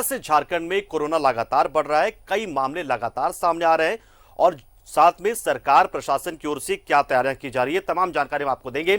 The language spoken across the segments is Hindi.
से झारखंड में कोरोना लगातार बढ़ रहा है, कई मामले लगातार सामने आ रहे हैं और साथ में सरकार प्रशासन की ओर से क्या तैयारियां की जा रही है, तमाम जानकारी हम आपको देंगे।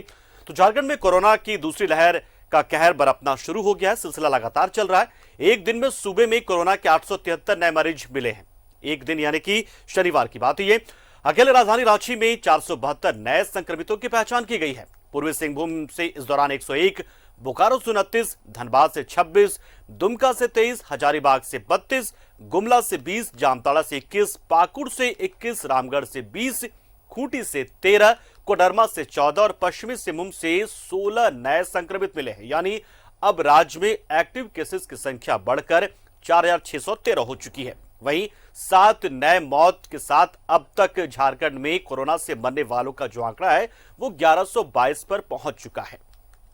तो झारखंड में कोरोना की दूसरी लहर का कहर बरपना शुरू हो गया है, सिलसिला लगातार चल रहा है। एक दिन में सूबे में कोरोना के 873 नए मरीज मिले हैं। एक दिन यानी कि शनिवार की बात है। अकेले राजधानी रांची में 472 नए संक्रमितों की पहचान की गई है। पूर्वी सिंहभूम से इस दौरान 101, बोकारो से 29, धनबाद से 26, दुमका से 23, हजारीबाग से 32, गुमला से 20, जामताड़ा से 21, पाकुड़ से 21, रामगढ़ से 20, खूंटी से 13, कोडरमा से 14 और पश्चिमी सिंहभूम से 16 नए संक्रमित मिले हैं। यानी अब राज्य में एक्टिव केसेस की संख्या बढ़कर 4613 हो चुकी है। वहीं 7 नए मौत के साथ अब तक झारखंड में कोरोना से मरने वालों का जो आंकड़ा है वो 1122 पर पहुंच चुका है।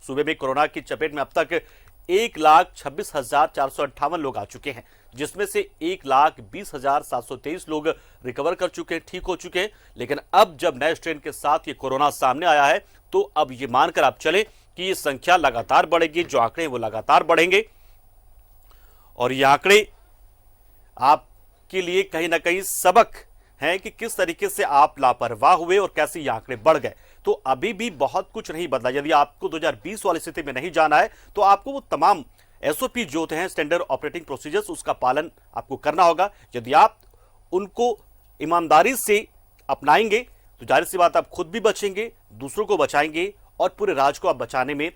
सूबे में कोरोना की चपेट में अब तक 1,26,458 लोग आ चुके हैं, जिसमें से 1,20,723 लोग रिकवर कर चुके हैं, ठीक हो चुके हैं। लेकिन अब जब नए स्ट्रेन के साथ ये कोरोना सामने आया है तो अब ये मानकर आप चले कि ये संख्या लगातार बढ़ेगी, जो आंकड़े वो लगातार बढ़ेंगे और ये आंकड़े आपके लिए कहीं ना कहीं सबक हैं कि किस तरीके से आप लापरवाह हुए और कैसे ये आंकड़े बढ़ गए। तो अभी भी बहुत कुछ नहीं बदला। यदि आपको 2020 वाली स्थिति में नहीं जाना है तो आपको वो तमाम एसओपी जो होते हैं, स्टैंडर्ड ऑपरेटिंग प्रोसीजर्स, उसका पालन आपको करना होगा। यदि आप उनको ईमानदारी से अपनाएंगे तो जाहिर सी बात आप खुद भी बचेंगे, दूसरों को बचाएंगे और पूरे राज्य को आप बचाने में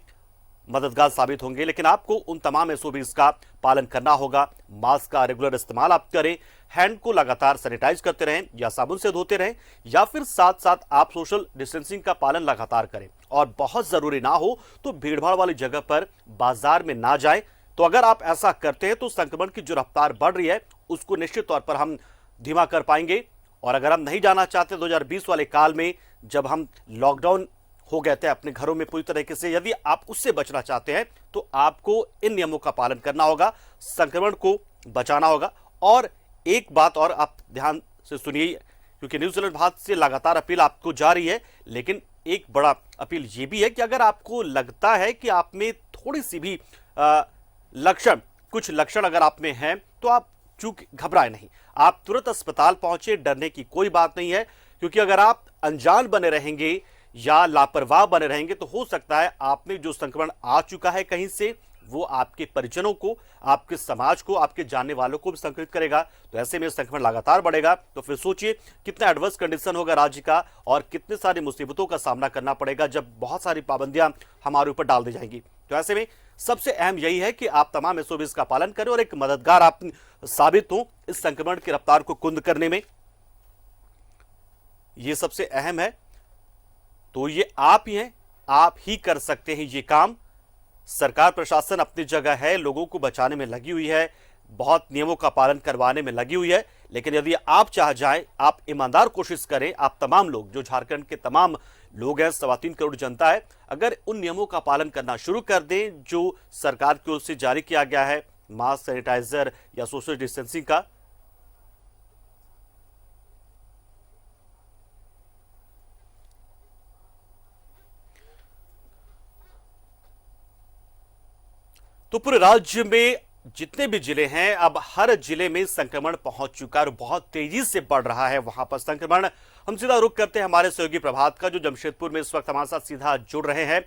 मददगार साबित होंगे। लेकिन आपको उन तमाम एसओपीज का पालन करना होगा। मास्क का रेगुलर इस्तेमाल आप करें, हैंड को लगातार सैनिटाइज करते रहें या साबुन से धोते रहें, या फिर साथ साथ आप सोशल डिस्टेंसिंग का पालन लगातार करें। और बहुत जरूरी ना हो तो भीड़भाड़ वाली जगह पर, बाजार में ना जाएं। तो अगर आप ऐसा करते हैं तो संक्रमण की जो रफ्तार बढ़ रही है उसको निश्चित तौर पर हम धीमा कर पाएंगे। और अगर हम नहीं जाना चाहते 2020 वाले काल में, जब हम लॉकडाउन हो गए थे अपने घरों में पूरी तरीके से, यदि आप उससे बचना चाहते हैं तो आपको इन नियमों का पालन करना होगा, संक्रमण को बचाना होगा। और एक बात और आप ध्यान से सुनिए, क्योंकि न्यूजीलैंड भारत से लगातार अपील आपको जा रही है, लेकिन एक बड़ा अपील यह भी है कि अगर आपको लगता है कि आप में थोड़ी सी भी कुछ लक्षण अगर आप में हैं तो आप चूक घबराए नहीं, आप तुरंत अस्पताल पहुंचे। डरने की कोई बात नहीं है, क्योंकि अगर आप अनजान बने रहेंगे या लापरवाह बने रहेंगे तो हो सकता है आप में जो संक्रमण आ चुका है कहीं से, वो आपके परिजनों को, आपके समाज को, आपके जानने वालों को भी संक्रमित करेगा। तो ऐसे में संक्रमण लगातार बढ़ेगा। तो फिर सोचिए कितना एडवर्स कंडीशन होगा राज्य का और कितने सारी मुसीबतों का सामना करना पड़ेगा जब बहुत सारी पाबंदियां हमारे ऊपर डाल दी जाएंगी। तो ऐसे में सबसे अहम यही है कि आप तमाम एसओपीज का पालन करें और एक मददगार आप साबित हो इस संक्रमण की रफ्तार को कुंद करने में। यह सबसे अहम है। तो ये आप ही हैं, आप ही कर सकते हैं ये काम। सरकार प्रशासन अपनी जगह है, लोगों को बचाने में लगी हुई है, बहुत नियमों का पालन करवाने में लगी हुई है। लेकिन यदि आप चाह जाएं, आप ईमानदार कोशिश करें, आप तमाम लोग जो झारखंड के तमाम लोग हैं, 3.25 करोड़ जनता है, अगर उन नियमों का पालन करना शुरू कर दें जो सरकार की ओर से जारी किया गया है, मास्क, सैनिटाइजर या सोशल डिस्टेंसिंग का, तो पूरे राज्य में जितने भी जिले हैं, अब हर जिले में संक्रमण पहुंच चुका है और बहुत तेजी से बढ़ रहा है वहां पर संक्रमण। हम सीधा रुख करते हैं हमारे सहयोगी प्रभात का, जो जमशेदपुर में इस वक्त हमारे साथ सीधा जुड़ रहे हैं।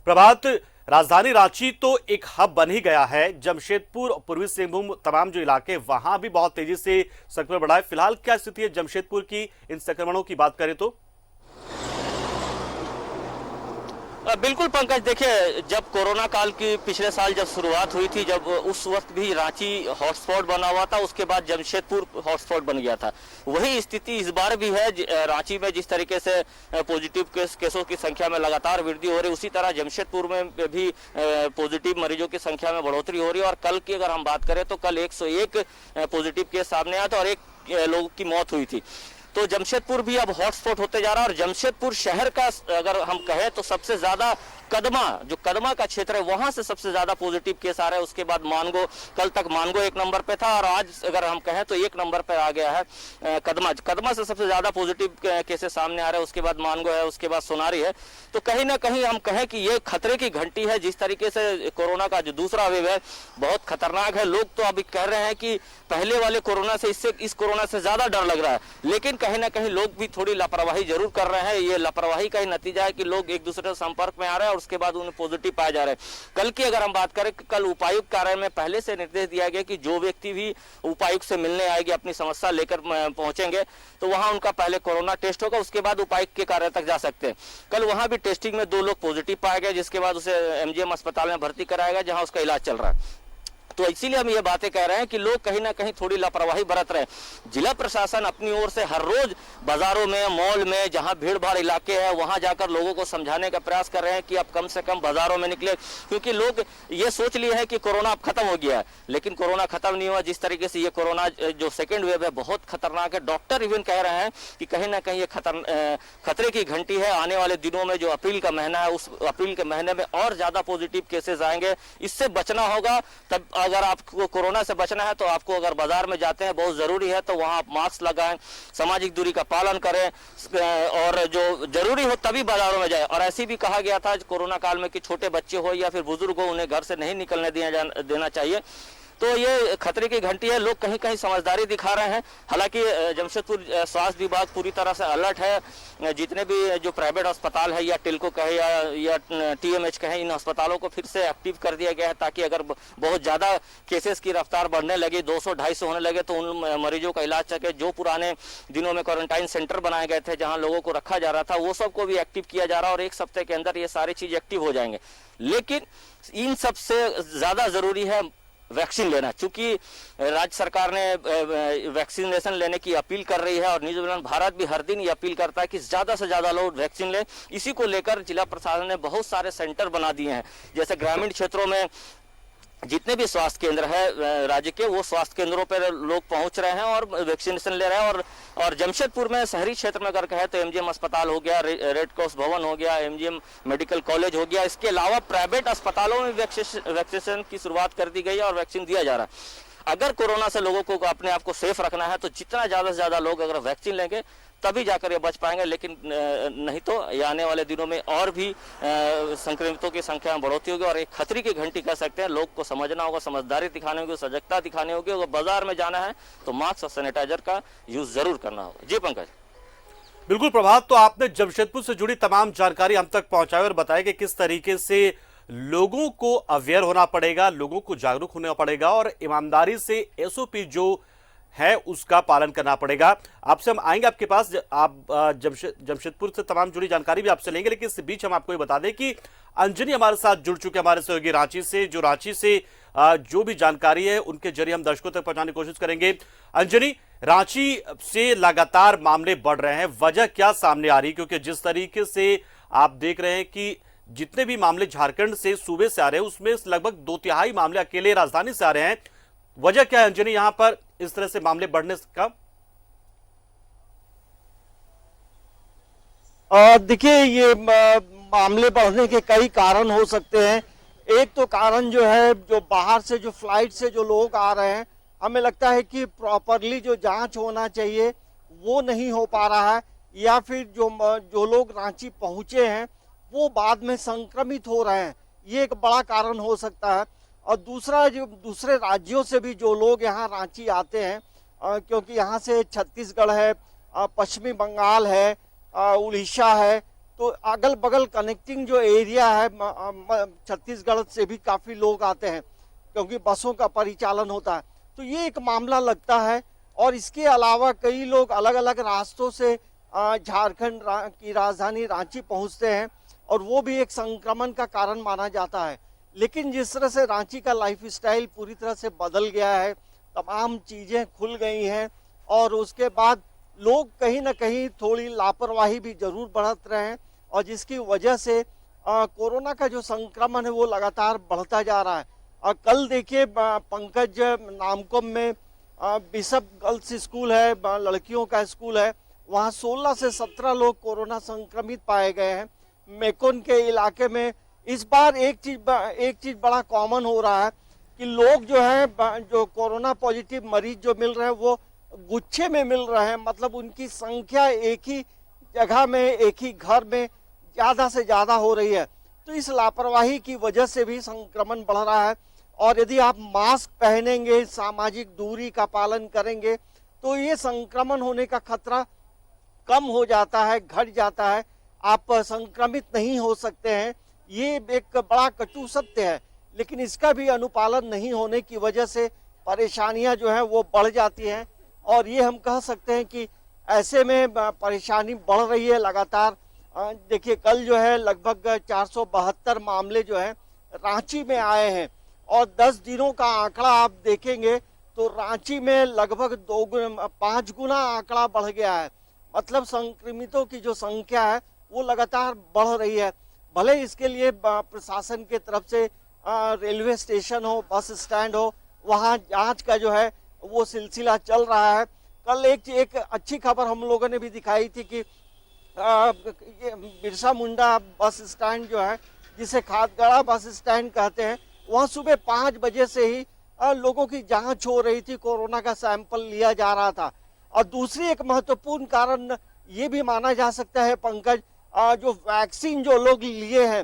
प्रभात, राजधानी रांची तो एक हब बन ही गया है, जमशेदपुर, पूर्वी सिंहभूम, तमाम जो इलाके, वहां भी बहुत तेजी से संक्रमण बढ़ा है। फिलहाल क्या स्थिति है जमशेदपुर की इन संक्रमणों की बात करें तो? बिल्कुल पंकज, देखिए जब कोरोना काल की पिछले साल जब शुरुआत हुई थी, जब उस वक्त भी रांची हॉटस्पॉट बना हुआ था, उसके बाद जमशेदपुर हॉटस्पॉट बन गया था। वही स्थिति इस बार भी है। रांची में जिस तरीके से पॉजिटिव केसों की संख्या में लगातार वृद्धि हो रही, उसी तरह जमशेदपुर में भी पॉजिटिव मरीजों की संख्या में बढ़ोतरी हो रही है। और कल की अगर हम बात करें तो कल 101 पॉजिटिव केस सामने आया था और 1 लोगों की मौत हुई थी। तो जमशेदपुर भी अब हॉटस्पॉट होते जा रहा है। और जमशेदपुर शहर का अगर हम कहें तो सबसे ज्यादा कदमा का क्षेत्र है, वहां से सबसे ज्यादा पॉजिटिव केस आ रहे हैं। उसके बाद मानगो, कल तक मानगो 1 नंबर पे था और आज अगर हम कहें तो 1 नंबर पे आ गया है कदमा से सबसे ज्यादा पॉजिटिव केसेस सामने आ रहे हैं। उसके बाद मानगो है, उसके बाद सोनारी है। तो कहीं ना कहीं हम कहें कि ये खतरे की घंटी है। जिस तरीके से कोरोना का जो दूसरा वेव है बहुत खतरनाक है। लोग तो अभी कह रहे हैं कि पहले वाले कोरोना से इस कोरोना से ज्यादा डर लग रहा है, लेकिन कहीं ना कहीं लोग भी थोड़ी लापरवाही जरूर कर रहे हैं। ये लापरवाही का ही नतीजा है कि लोग एक दूसरे के संपर्क में आ रहे हैं और उसके बाद उन्हें पॉजिटिव पाए जा रहे हैं। कल की अगर हम बात करें, कल उपायुक्त कार्यालय में पहले से निर्देश दिया गया कि जो व्यक्ति भी उपायुक्त से मिलने आएंगे, अपनी समस्या लेकर पहुंचेंगे, तो वहां उनका पहले कोरोना टेस्ट होगा, उसके बाद उपायुक्त के कार्यालय तक जा सकते हैं। कल वहां भी टेस्टिंग में 2 लोग पॉजिटिव पाए गए, जिसके बाद उसे एमजीएम अस्पताल में भर्ती कराया गया, जहां उसका इलाज चल रहा है। तो इसीलिए हम ये बातें कह रहे हैं कि लोग कहीं ना कहीं थोड़ी लापरवाही बरत रहे हैं। जिला प्रशासन अपनी ओर से हर रोज बाजारों में, मॉल में, जहां भीड़ भाड़ इलाके हैं, वहां जाकर लोगों को समझाने का प्रयास कर रहे हैं कि अब कम से कम बाजारों में निकले, क्योंकि लोग ये सोच लिए हैं कि कोरोना अब खत्म हो गया है, लेकिन कोरोना खत्म नहीं हुआ। जिस तरीके से ये कोरोना जो सेकेंड वेव है बहुत खतरनाक है। डॉक्टर इवन कह रहे हैं कि कहीं ना कहीं ये खतरे की घंटी है। आने वाले दिनों में जो अप्रैल का महीना है, उस अप्रैल के महीने में और ज्यादा पॉजिटिव केसेस आएंगे। इससे बचना होगा। तब अगर आपको कोरोना से बचना है तो आपको अगर बाजार में जाते हैं, बहुत जरूरी है, तो वहां आप मास्क लगाएं, सामाजिक दूरी का पालन करें और जो जरूरी हो तभी बाजारों में जाएं। और ऐसी भी कहा गया था कोरोना काल में कि छोटे बच्चे हो या फिर बुजुर्ग हो, उन्हें घर से नहीं निकलने देना चाहिए। तो ये खतरे की घंटी है। लोग कहीं कहीं समझदारी दिखा रहे हैं। हालांकि जमशेदपुर स्वास्थ्य विभाग पूरी तरह से अलर्ट है। जितने भी जो प्राइवेट अस्पताल है या टिल्को कहे या टीएमएच कहे, इन अस्पतालों को फिर से एक्टिव कर दिया गया है, ताकि अगर बहुत ज्यादा केसेस की रफ्तार बढ़ने लगी, 200-250 होने लगे, तो उन मरीजों का इलाज सके। जो पुराने दिनों में क्वारंटाइन सेंटर बनाए गए थे जहां लोगों को रखा जा रहा था, वो सबको भी एक्टिव किया जा रहा है और 1 सप्ताह के अंदर ये सारी चीज एक्टिव हो जाएंगे। लेकिन इन सबसे ज्यादा जरूरी है वैक्सीन लेना, क्योंकि राज्य सरकार ने वैक्सीनेशन लेने की अपील कर रही है और न्यूजीलैंड भारत भी हर दिन ये अपील करता है कि ज्यादा से ज्यादा लोग वैक्सीन लें। इसी को लेकर जिला प्रशासन ने बहुत सारे सेंटर बना दिए हैं। जैसे ग्रामीण क्षेत्रों में जितने भी स्वास्थ्य केंद्र है राज्य के, वो स्वास्थ्य केंद्रों पर लोग पहुंच रहे हैं और वैक्सीनेशन ले रहे हैं। और जमशेदपुर में शहरी क्षेत्र में अगर कहे तो एमजीएम अस्पताल हो गया, रेड क्रॉस भवन हो गया, एमजीएम मेडिकल कॉलेज हो गया। इसके अलावा प्राइवेट अस्पतालों में वैक्सीनेशन की शुरुआत कर दी गई है और वैक्सीन दिया जा रहा है। अगर कोरोना से लोगों को अपने आप को सेफ रखना है तो जितना ज्यादा से ज्यादा लोग अगर वैक्सीन लेंगे तभी जाकर ये बच पाएंगे। लेकिन नहीं तो ये आने वाले दिनों में और भी संक्रमितों की संख्या में बढ़ोतरी होगी और एक खतरे की घंटी कह सकते हैं। लोग को समझना होगा, समझदारी दिखानी होगी, सजगता दिखानी होगी। अगर बाजार में जाना है तो मास्क और सैनिटाइजर का यूज जरूर करना होगा। जी पंकज। बिल्कुल प्रभात, तो आपने जमशेदपुर से जुड़ी तमाम जानकारी हम तक पहुंचाई और बताया कि किस तरीके से लोगों को अवेयर होना पड़ेगा, लोगों को जागरूक होना पड़ेगा और ईमानदारी से एसओपी जो है उसका पालन करना पड़ेगा। आपसे हम आएंगे आपके पास, आप जमशेदपुर से तमाम जुड़ी जानकारी भी आपसे लेंगे, लेकिन इस बीच हम आपको ये बता दें कि अंजनी हमारे साथ जुड़ चुके हमारे सहयोगी रांची से, जो रांची से जो भी जानकारी है उनके जरिए हम दर्शकों तक पहुंचाने की कोशिश करेंगे। अंजनी, रांची से लगातार मामले बढ़ रहे हैं, वजह क्या सामने आ रही? क्योंकि जिस तरीके से आप देख रहे हैं कि जितने भी मामले झारखंड से सूबे से आ रहे हैं उसमें लगभग 2/3 मामले अकेले राजधानी से आ रहे हैं। वजह क्या है अंजनी यहां पर इस तरह से मामले बढ़ने का? देखिए, ये मामले बढ़ने के कई कारण हो सकते हैं। एक तो कारण जो है, जो बाहर से जो फ्लाइट से जो लोग आ रहे हैं, हमें लगता है कि प्रॉपरली जो जांच होना चाहिए वो नहीं हो पा रहा है, या फिर जो लोग रांची पहुंचे हैं वो बाद में संक्रमित हो रहे हैं, ये एक बड़ा कारण हो सकता है। और दूसरा, जो दूसरे राज्यों से भी जो लोग यहाँ रांची आते हैं, क्योंकि यहाँ से छत्तीसगढ़ है, पश्चिमी बंगाल है, उड़ीसा है, तो अगल बगल कनेक्टिंग जो एरिया है छत्तीसगढ़ से भी काफ़ी लोग आते हैं क्योंकि बसों का परिचालन होता है। तो ये एक मामला लगता है। और इसके अलावा कई लोग अलग अलग रास्तों से झारखंड की राजधानी रांची पहुंचते हैं और वो भी एक संक्रमण का कारण माना जाता है। लेकिन जिस तरह से रांची का लाइफस्टाइल पूरी तरह से बदल गया है, तमाम चीज़ें खुल गई हैं और उसके बाद लोग कहीं ना कहीं थोड़ी लापरवाही भी जरूर बरत रहे हैं, और जिसकी वजह से कोरोना का जो संक्रमण है वो लगातार बढ़ता जा रहा है। और कल देखिए पंकज, नामकुम में बिशप गर्ल्स स्कूल है, लड़कियों का स्कूल है, वहाँ 16 से 17 लोग कोरोना संक्रमित पाए गए हैं। मेकोन के इलाके में इस बार एक चीज बड़ा कॉमन हो रहा है कि लोग जो है जो कोरोना पॉजिटिव मरीज जो मिल रहे हैं वो गुच्छे में मिल रहे हैं, मतलब उनकी संख्या एक ही जगह में, एक ही घर में ज्यादा से ज्यादा हो रही है। तो इस लापरवाही की वजह से भी संक्रमण बढ़ रहा है। और यदि आप मास्क पहनेंगे, सामाजिक दूरी का पालन करेंगे, तो ये संक्रमण होने का खतरा कम हो जाता है, घट जाता है। आप संक्रमित नहीं हो सकते हैं, ये एक बड़ा कटु सत्य है। लेकिन इसका भी अनुपालन नहीं होने की वजह से परेशानियां जो है वो बढ़ जाती हैं। और ये हम कह सकते हैं कि ऐसे में परेशानी बढ़ रही है लगातार। देखिए कल जो है लगभग 472 मामले जो है रांची में आए हैं, और 10 दिनों का आंकड़ा आप देखेंगे तो रांची में लगभग 5 गुना आंकड़ा बढ़ गया है। मतलब संक्रमितों की जो संख्या है वो लगातार बढ़ रही है। भले इसके लिए प्रशासन के तरफ से रेलवे स्टेशन हो, बस स्टैंड हो, वहाँ जांच का जो है वो सिलसिला चल रहा है। कल एक अच्छी खबर हम लोगों ने भी दिखाई थी कि ये बिरसा मुंडा बस स्टैंड जो है, जिसे खादगड़ा बस स्टैंड कहते हैं, वहाँ सुबह 5 बजे से ही लोगों की जांच हो रही थी, कोरोना का सैंपल लिया जा रहा था। और दूसरी एक महत्वपूर्ण कारण ये भी माना जा सकता है पंकज, जो वैक्सीन जो लोग लिए हैं,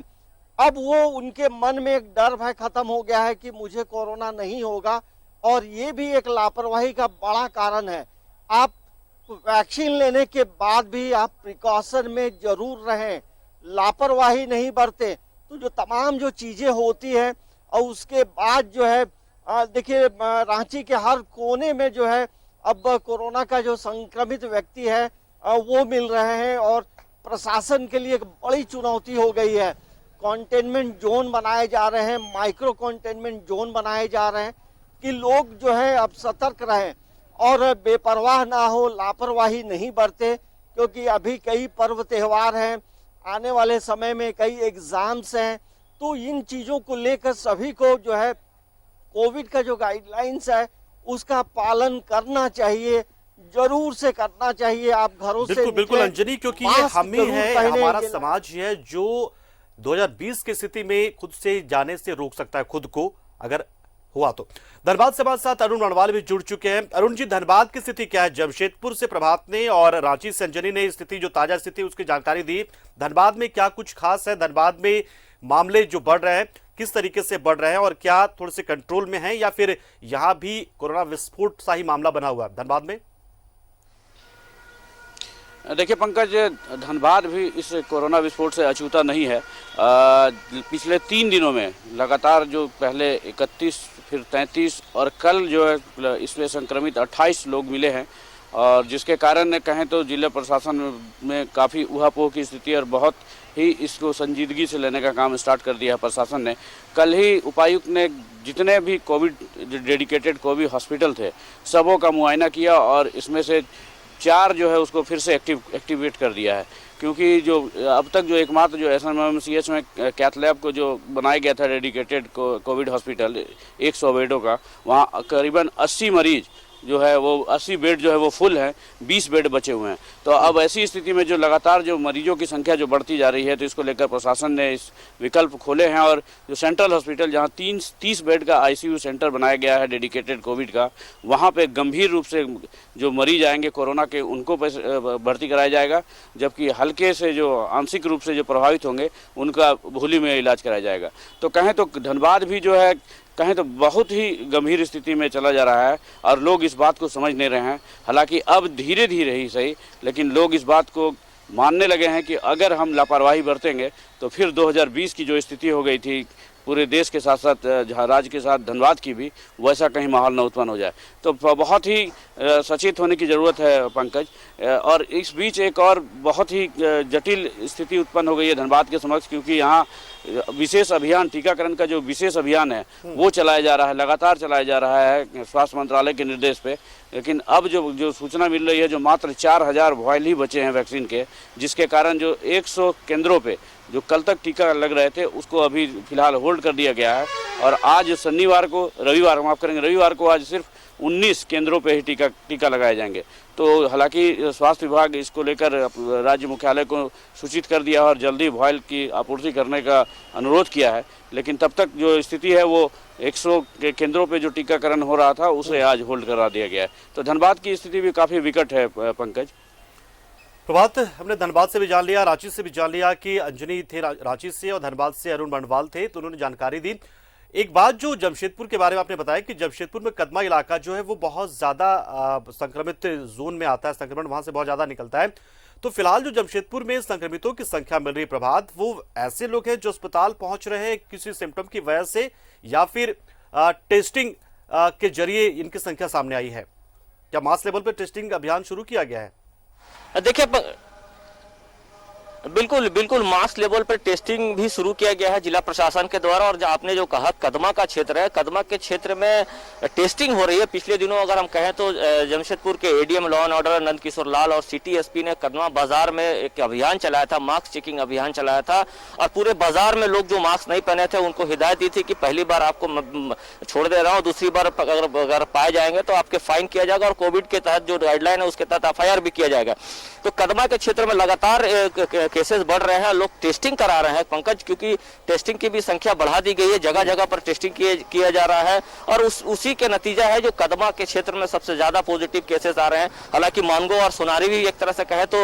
अब वो उनके मन में एक डर भय खत्म हो गया है कि मुझे कोरोना नहीं होगा। और ये भी एक लापरवाही का बड़ा कारण है। आप वैक्सीन लेने के बाद भी आप प्रिकॉशन में जरूर रहें, लापरवाही नहीं बरतें। तो जो तमाम जो चीजें होती हैं, और उसके बाद जो है देखिए रांची के हर कोने में जो है अब कोरोना का जो संक्रमित व्यक्ति है वो मिल रहे हैं। और प्रशासन के लिए एक बड़ी चुनौती हो गई है। कंटेनमेंट जोन बनाए जा रहे हैं, माइक्रो कंटेनमेंट जोन बनाए जा रहे हैं कि लोग जो है अब सतर्क रहें और बेपरवाह ना हो, लापरवाही नहीं बरते। क्योंकि अभी कई पर्व त्योहार हैं, आने वाले समय में कई एग्जाम्स हैं। तो इन चीज़ों को लेकर सभी को जो है कोविड का जो गाइडलाइंस है उसका पालन करना चाहिए, जरूर से करना चाहिए। आप घरों से बिल्कुल बिल्कुल अंजनी, क्योंकि ये हम ही है, हमारा समाज ही है जो 2020 की स्थिति में खुद से जाने से रोक सकता है खुद को, अगर हुआ तो। धनबाद से हमारे साथ अरुण मनवाल भी जुड़ चुके हैं। अरुण जी, धनबाद की स्थिति क्या है? जमशेदपुर से प्रभात ने और रांची से अंजनी ने स्थिति, जो ताजा स्थिति उसकी जानकारी दी। धनबाद में क्या कुछ खास है? धनबाद में मामले जो बढ़ रहे हैं किस तरीके से बढ़ रहे हैं, और क्या थोड़े से कंट्रोल में है, या फिर यहां भी कोरोना विस्फोट सा ही मामला बना हुआ है धनबाद में? देखिए पंकज, धनबाद भी इस कोरोना विस्फोट से अछूता नहीं है। पिछले 3 दिनों में लगातार जो पहले 31, फिर 33 और कल जो है इसमें संक्रमित 28 लोग मिले हैं, और जिसके कारण कहें तो जिला प्रशासन में काफ़ी ऊहापोह की स्थिति, और बहुत ही इसको संजीदगी से लेने का काम स्टार्ट कर दिया है प्रशासन ने। कल ही उपायुक्त ने जितने भी कोविड डेडिकेटेड कोविड हॉस्पिटल थे सबों का मुआयना किया, और इसमें से 4 जो है उसको फिर से एक्टिवेट कर दिया है। क्योंकि जो अब तक जो एकमात्र जो SMMCH में कैथ लैब को जो बनाया गया था डेडिकेटेड कोविड हॉस्पिटल 100 बेडों का, वहाँ करीबन 80 मरीज जो है वो 80 बेड जो है वो फुल है, 20 बेड बचे हुए हैं। तो अब ऐसी स्थिति में जो लगातार जो मरीजों की संख्या जो बढ़ती जा रही है, तो इसको लेकर प्रशासन ने इस विकल्प खोले हैं। और जो सेंट्रल हॉस्पिटल जहां 30 बेड का ICU सेंटर बनाया गया है डेडिकेटेड कोविड का, वहां पे गंभीर रूप से जो मरीज आएंगे कोरोना के उनको भर्ती कराया जाएगा, जबकि हल्के से जो आंशिक रूप से जो प्रभावित होंगे उनका भूली में इलाज कराया जाएगा। तो कहें तो धनबाद भी जो है कहें तो बहुत ही गंभीर स्थिति में चला जा रहा है, और लोग इस बात को समझ नहीं रहे हैं। हालांकि अब धीरे धीरे ही सही, लेकिन लोग इस बात को मानने लगे हैं कि अगर हम लापरवाही बरतेंगे तो फिर 2020 की जो स्थिति हो गई थी पूरे देश के साथ साथ राज्य के साथ धनबाद की भी, वैसा कहीं माहौल न उत्पन्न हो जाए। तो बहुत ही सचेत होने की ज़रूरत है पंकज। और इस बीच एक और बहुत ही जटिल स्थिति उत्पन्न हो गई है धनबाद के समक्ष, क्योंकि यहाँ विशेष अभियान, टीकाकरण का जो विशेष अभियान है वो चलाया जा रहा है, लगातार चलाया जा रहा है स्वास्थ्य मंत्रालय के निर्देश पे। लेकिन अब जो सूचना मिल रही है, जो मात्र 4000 वॉयल ही बचे हैं वैक्सीन के, जिसके कारण जो 100 केंद्रों पे जो कल तक टीका लग रहे थे उसको अभी फिलहाल होल्ड कर दिया गया है। और आज शनिवार को, रविवार को आज सिर्फ 19 केंद्रों पे ही टीका लगाए जाएंगे। तो हालांकि स्वास्थ्य विभाग इसको लेकर राज्य मुख्यालय को सूचित कर दिया और जल्दी वॉयल की आपूर्ति करने का अनुरोध किया है, लेकिन तब तक जो स्थिति है वो 100 के केंद्रों पे जो टीकाकरण हो रहा था उसे आज होल्ड करा दिया गया है। तो धनबाद की स्थिति भी काफ़ी विकट है पंकज। प्रभात, हमने धनबाद से भी जान लिया, रांची से भी जान लिया कि अंजनी थे रांची से और धनबाद से अरुण बंडवाल थे, तो उन्होंने जानकारी दी। एक बात जो जमशेदपुर के बारे में आपने बताया कि जमशेदपुर में कदमा इलाका जो है वो बहुत ज्यादा संक्रमित जोन में आता है, संक्रमण वहां से बहुत ज्यादा निकलता है। तो फिलहाल जो जमशेदपुर में संक्रमितों की संख्या मिल रही है प्रभात, वो ऐसे लोग हैं जो अस्पताल पहुंच रहे हैं किसी सिम्टम की वजह से, या फिर टेस्टिंग के जरिए इनकी संख्या सामने आई है? क्या मास लेवल पर टेस्टिंग अभियान शुरू किया गया है? देखिए बिल्कुल मास लेवल पर टेस्टिंग भी शुरू किया गया है जिला प्रशासन के द्वारा। और आपने जो कहा कदमा का क्षेत्र है, कदमा के क्षेत्र में टेस्टिंग हो रही है। पिछले दिनों अगर हम कहें तो जमशेदपुर के ADM law and order Nand Kishore Lal और सिटी एसपी ने कदमा बाजार में एक अभियान चलाया था, मास्क चेकिंग अभियान चलाया था। और पूरे बाजार में लोग जो मास्क नहीं पहने थे उनको हिदायत दी थी कि पहली बार आपको छोड़ दे रहा हूँ, दूसरी बार अगर पाए जाएंगे तो आपके फाइन किया जाएगा और कोविड के तहत जो गाइडलाइन है उसके तहत FIR भी किया जाएगा। तो कदमा के क्षेत्र में लगातार केसेस बढ़ रहे हैं, लोग टेस्टिंग करा रहे हैं पंकज, क्योंकि टेस्टिंग की भी संख्या बढ़ा दी गई है, जगह जगह पर टेस्टिंग किया जा रहा है। और उसी के नतीजा है जो कदमा के क्षेत्र में सबसे ज्यादा पॉजिटिव केसेस आ रहे हैं। हालांकि मानगो और सोनारी भी एक तरह से कहे तो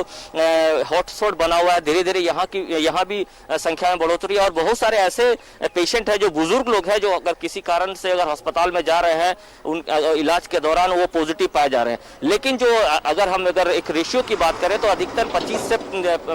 हॉटस्पॉट बना हुआ है, धीरे धीरे यहाँ भी संख्या में बढ़ोतरी है। और बहुत सारे ऐसे पेशेंट है जो बुजुर्ग लोग हैं जो अगर किसी कारण से अगर अस्पताल में जा रहे हैं, उन इलाज के दौरान वो पॉजिटिव पाए जा रहे हैं। लेकिन जो अगर एक रेशियो की बात करें तो अधिकतर 25 से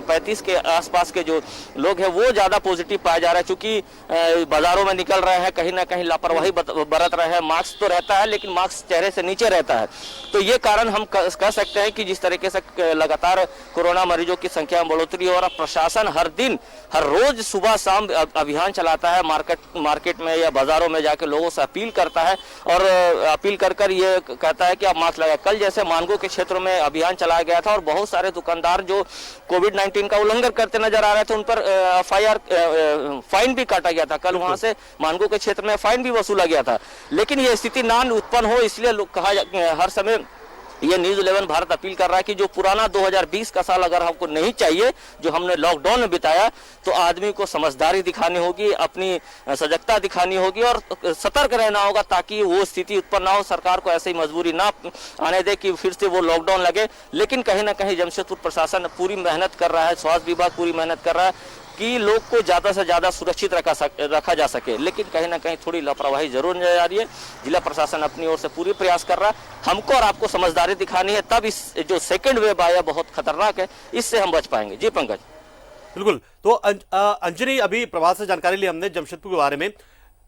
35 के आसपास के जो लोग हैं वो ज्यादा पॉजिटिव पाए जा रहे हैं, क्योंकि बाजारों में निकल रहे हैं, कहीं ना कहीं लापरवाही बरत रहे हैं। मास्क तो रहता है लेकिन मास्क चेहरे से नीचे रहता है। तो ये कारण हम कह सकते हैं कि जिस तरीके से लगातार कोरोना मरीजों की संख्या में बढ़ोतरी हो, और प्रशासन हर रोज सुबह शाम अभियान चलाता है, मार्केट में या बाजारों में जाके लोगों से अपील करता है और अपील कर ये कहता है कि आप मास्क लगाए। कल जैसे मानगो के क्षेत्र में अभियान चलाया गया था और बहुत सारे दुकानदार जो कोविड-19 का उल्लंघन करते नजर आ रहे थे उन पर FIR फाइन भी काटा गया था। कल वहां से मानगो के क्षेत्र में फाइन भी वसूला गया था। लेकिन ये स्थिति ना उत्पन्न हो इसलिए लोग हर समय ये न्यूज 11 भारत अपील कर रहा है कि जो पुराना 2020 का साल अगर हमको नहीं चाहिए, जो हमने लॉकडाउन में बिताया, तो आदमी को समझदारी दिखानी होगी, अपनी सजगता दिखानी होगी और सतर्क रहना होगा ताकि वो स्थिति उत्पन्न ना हो, सरकार को ऐसी मजबूरी ना आने दे कि फिर से वो लॉकडाउन लगे। लेकिन कहीं ना कहीं जमशेदपुर प्रशासन पूरी मेहनत कर रहा है, स्वास्थ्य विभाग पूरी मेहनत कर रहा है कि लोग को ज्यादा से ज्यादा सुरक्षित रखा जा सके। लेकिन कहीं ना कहीं थोड़ी लापरवाही जरूर नजर आ रही है। जिला प्रशासन अपनी ओर से पूरी प्रयास कर रहा है। हमको और आपको समझदारी दिखानी है, तब इस जो सेकंड वेव आया बहुत खतरनाक है, इससे हम बच पाएंगे। जी पंकज। बिल्कुल। तो अंजनी, अभी प्रभात से जानकारी ली हमने जमशेदपुर के बारे में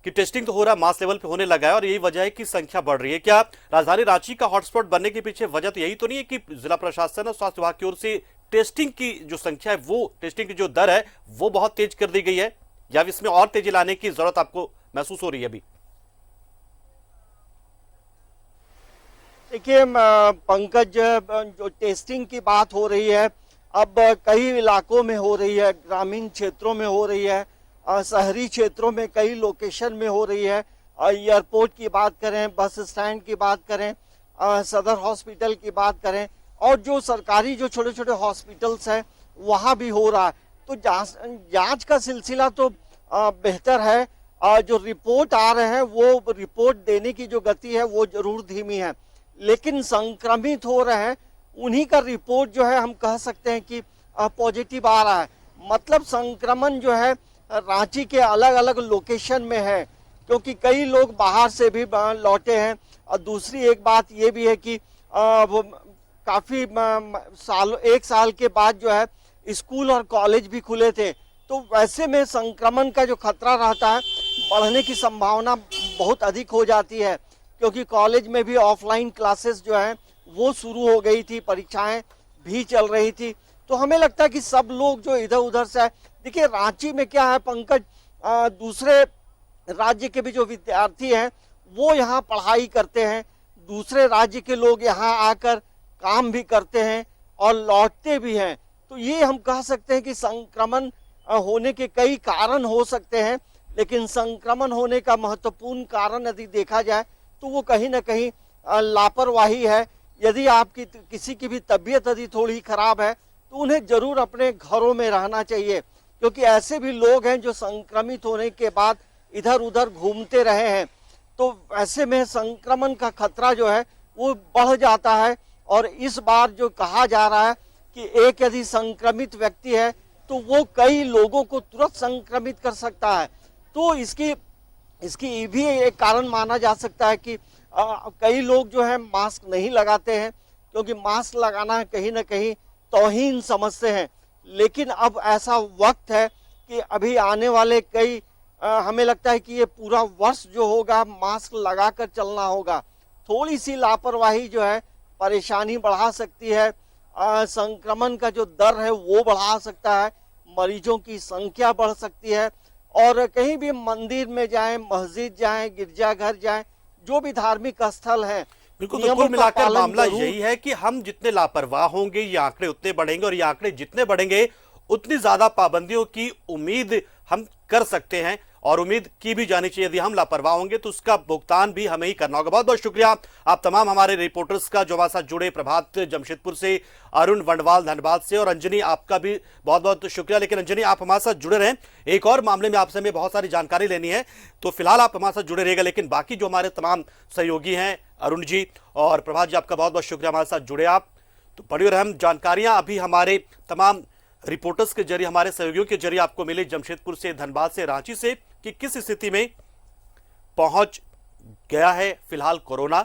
कि टेस्टिंग तो हो रहा है, मास लेवल पे होने लगा है और यही वजह है कि संख्या बढ़ रही है। क्या राजधानी रांची का हॉटस्पॉट बनने के पीछे वजह तो यही तो नहीं है कि जिला प्रशासन और स्वास्थ्य विभाग की ओर से टेस्टिंग की जो संख्या है, वो टेस्टिंग की जो दर है वो बहुत तेज कर दी गई है, या इसमें और तेजी लाने की जरूरत आपको महसूस हो रही है अभी? देखिए पंकज, जो टेस्टिंग की बात हो रही है अब कई इलाकों में हो रही है, ग्रामीण क्षेत्रों में हो रही है, शहरी क्षेत्रों में कई लोकेशन में हो रही है। एयरपोर्ट की बात करें, बस स्टैंड की बात करें, सदर हॉस्पिटल की बात करें, और जो सरकारी जो छोटे छोटे हॉस्पिटल्स हैं वहाँ भी हो रहा है। तो जांच का सिलसिला तो बेहतर है। जो रिपोर्ट आ रहे हैं वो रिपोर्ट देने की जो गति है वो जरूर धीमी है, लेकिन संक्रमित हो रहे हैं उन्हीं का रिपोर्ट जो है हम कह सकते हैं कि पॉजिटिव आ रहा है। मतलब संक्रमण जो है रांची के अलग अलग लोकेशन में है, क्योंकि कई लोग बाहर से भी लौटे हैं। और दूसरी एक बात ये भी है कि वो काफी एक साल के बाद जो है स्कूल और कॉलेज भी खुले थे, तो वैसे में संक्रमण का जो खतरा रहता है बढ़ने की संभावना बहुत अधिक हो जाती है, क्योंकि कॉलेज में भी ऑफलाइन क्लासेस जो है वो शुरू हो गई थी, परीक्षाएं भी चल रही थी। तो हमें लगता है कि सब लोग जो इधर उधर से, देखिए रांची में क्या है पंकज, दूसरे राज्य के भी जो विद्यार्थी हैं वो यहाँ पढ़ाई करते हैं, दूसरे राज्य के लोग यहाँ आकर काम भी करते हैं और लौटते भी हैं। तो ये हम कह सकते हैं कि संक्रमण होने के कई कारण हो सकते हैं, लेकिन संक्रमण होने का महत्वपूर्ण कारण यदि देखा जाए तो वो कहीं ना कहीं लापरवाही है। यदि आपकी किसी की भी तबीयत यदि थोड़ी खराब है तो उन्हें जरूर अपने घरों में रहना चाहिए, क्योंकि ऐसे भी लोग हैं जो संक्रमित होने के बाद इधर उधर घूमते रहे हैं, तो ऐसे में संक्रमण का खतरा जो है वो बढ़ जाता है। और इस बार जो कहा जा रहा है कि एक यदि संक्रमित व्यक्ति है तो वो कई लोगों को तुरंत संक्रमित कर सकता है, तो इसकी भी एक कारण माना जा सकता है कि कई लोग जो है मास्क नहीं लगाते हैं, क्योंकि मास्क लगाना कहीं ना कहीं तौहीन समझते हैं। लेकिन अब ऐसा वक्त है कि अभी आने वाले हमें लगता है कि ये पूरा वर्ष जो होगा मास्क लगाकर चलना होगा। थोड़ी सी लापरवाही जो है परेशानी बढ़ा सकती है, संक्रमण का जो दर है वो बढ़ा सकता है, मरीजों की संख्या बढ़ सकती है। और कहीं भी मंदिर में जाएं, मस्जिद जाएं, गिरजाघर जाएं, जो भी धार्मिक स्थल है, बिल्कुल, तो कुल मिलाकर मामला यही है कि हम जितने लापरवाह होंगे ये आंकड़े उतने बढ़ेंगे, और ये आंकड़े जितने बढ़ेंगे उतनी ज्यादा पाबंदियों की उम्मीद हम कर सकते हैं, और उम्मीद की भी जानी चाहिए। यदि हम लापरवाह होंगे तो उसका भुगतान भी हमें ही करना होगा। बहुत बहुत शुक्रिया आप तमाम हमारे रिपोर्टर्स का जो हमारे साथ जुड़े, प्रभात जमशेदपुर से, अरुण वंडवाल धनबाद से, और अंजनी आपका भी बहुत बहुत शुक्रिया। लेकिन अंजनी आप हमारे साथ जुड़े रहें, एक और मामले में आपसे हमें बहुत सारी जानकारी लेनी है, तो फिलहाल आप हमारे साथ जुड़े रहेगा। लेकिन बाकी जो हमारे तमाम सहयोगी हैं, अरुण जी और प्रभात जी, आपका बहुत बहुत शुक्रिया हमारे साथ जुड़े आप। तो बड़ी और अहम जानकारियां अभी हमारे तमाम रिपोर्टर्स के जरिए, हमारे सहयोगियों के जरिए आपको मिले, जमशेदपुर से, धनबाद से, रांची से, कि किस स्थिति में पहुंच गया है फिलहाल कोरोना।